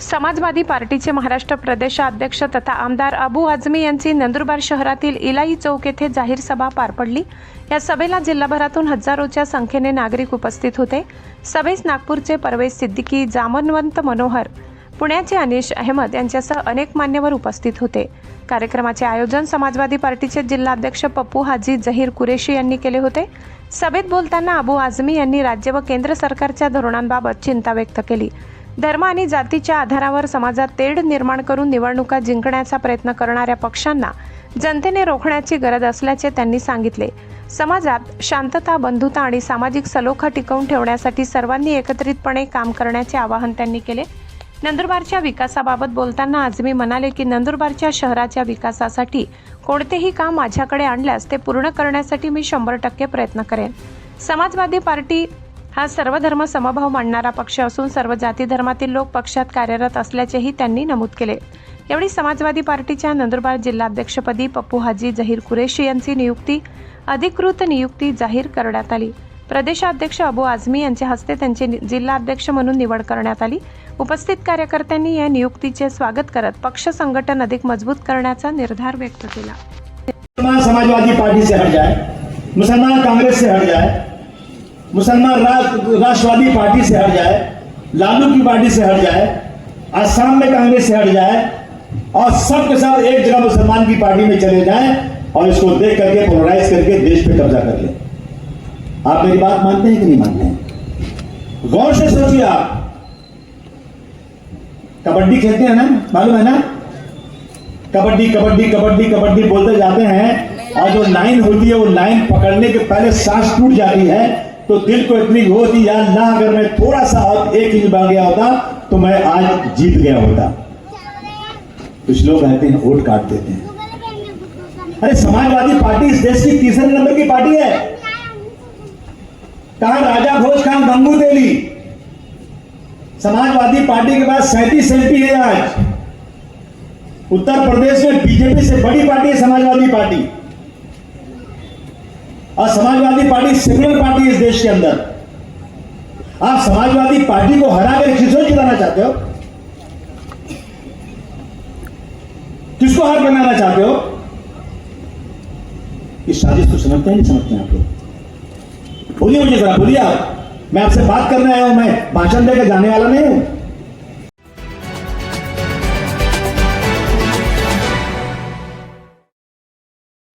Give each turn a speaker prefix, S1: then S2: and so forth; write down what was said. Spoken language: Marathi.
S1: समाजवादी पार्टीचे महाराष्ट्र प्रदेशाध्यक्ष तथा आमदार अबू आझमी यांची नंदुरबार शहरातील इलाई चौक येथे जाहीर सभा पार पडली। या सभेला जिल्हाभरातून हजारोच्या संख्येने नागरिक उपस्थित होते। सभेस नागपूरचे परवेज सिद्दीकी, जामवंत मनोहर, पुण्याचे अनिश अहमद यांच्यासह अनेक मान्यवर उपस्थित होते। कार्यक्रमाचे आयोजन समाजवादी पार्टीचे जिल्हाध्यक्ष पप्पू हाजी जहीर कुरेशी यांनी केले होते। सभेत बोलताना अबू आझमी यांनी राज्य व केंद्र सरकारच्या धोरणांबाबत चिंता व्यक्त केली। धर्म आणि जातीच्या आधारावर समाजात तेढ निर्माण करून निवडणुका जिंकण्याचा प्रयत्न करणाऱ्या पक्षांना जनतेने रोखण्याची गरज असल्याचे त्यांनी सांगितले। समाजात शांतता, बंधुता आणि सामाजिक सलोखा टिकवून ठेवण्यासाठी सर्वांनी एकत्रितपणे काम करण्याचे आवाहन त्यांनी केले। नंदुरबारच्या विकासाबाबत बोलताना आझमी म्हणाले की नंदुरबारच्या शहराच्या विकासासाठी कोणतेही काम माझ्याकडे आणल्यास ते पूर्ण करण्यासाठी मी 100% प्रयत्न करेन। समाजवादी पार्टी हा सर्व धर्म समभाव मानणारा पक्ष असून सर्व जाती धर्मातील लोक पक्षात कार्यरत असल्याचेही त्यांनी नमूद केले। यावेळी समाजवादी पार्टीच्या नंदुरबार जिल्हाध्यक्षपदी पप्पू हाजी जहीर कुरेशी यांची अधिकृत नियुक्ती जाहीर करण्यात आली। प्रदेशाध्यक्ष अबू आझमी यांच्या हस्ते त्यांचे जिल्हाध्यक्ष म्हणून निवड करण्यात आली। उपस्थित कार्यकर्त्यांनी या नियुक्तीचे स्वागत करत पक्ष संघटन अधिक मजबूत करण्याचा निर्धार व्यक्त केला।
S2: समाजवादी पार्टी से हट जाए, मुसलमान कांग्रेस से हट जाए, मुसलमान राष्ट्रवादी पार्टी से हट जाए, लालू की पार्टी से हट जाए, असम में कांग्रेस से हट जाए और सब के सब एक जगह मुसलमान की पार्टी में चले जाएं और इसको देख करके पोलराइज करके देश पे कब्जा कर ले। आप मेरी बात मानते हैं कि नहीं मानते हैं? गौर से सोचिए। आप कबड्डी खेलते हैं ना, मालूम है ना? कबड्डी कबड्डी कबड्डी कबड्डी बोलते जाते हैं और जो लाइन होती है वो लाइन पकड़ने के पहले सांस टूट जाती है तो दिल को इतनी होती यार ना, अगर मैं थोड़ा सा और 1 इंच बढ़ गया होता तो मैं आज जीत गया होता। कुछ लोग कहते हैं वोट काट देते हैं। अरे समाजवादी पार्टी इस देश की 3 नंबर की पार्टी है। कहां राजा भोज, कहां गंगू तेली। समाजवादी पार्टी के पास 37 MP है। आज उत्तर प्रदेश में बीजेपी से बड़ी पार्टी है समाजवादी पार्टी, और समाजवादी पार्टी सेक्युलर पार्टी है इस देश के अंदर। आप समाजवादी पार्टी को हरा कर किसको जिताना चाहते हो? किसको हार बनाना चाहते हो? इस साजिश को समझते हैं नहीं समझते हैं आप लोग? बोलिए मुझे जरा, बोलिए आप। मैं आपसे बात करने आया हूं, मैं भाषण देकर जाने वाला नहीं हूं।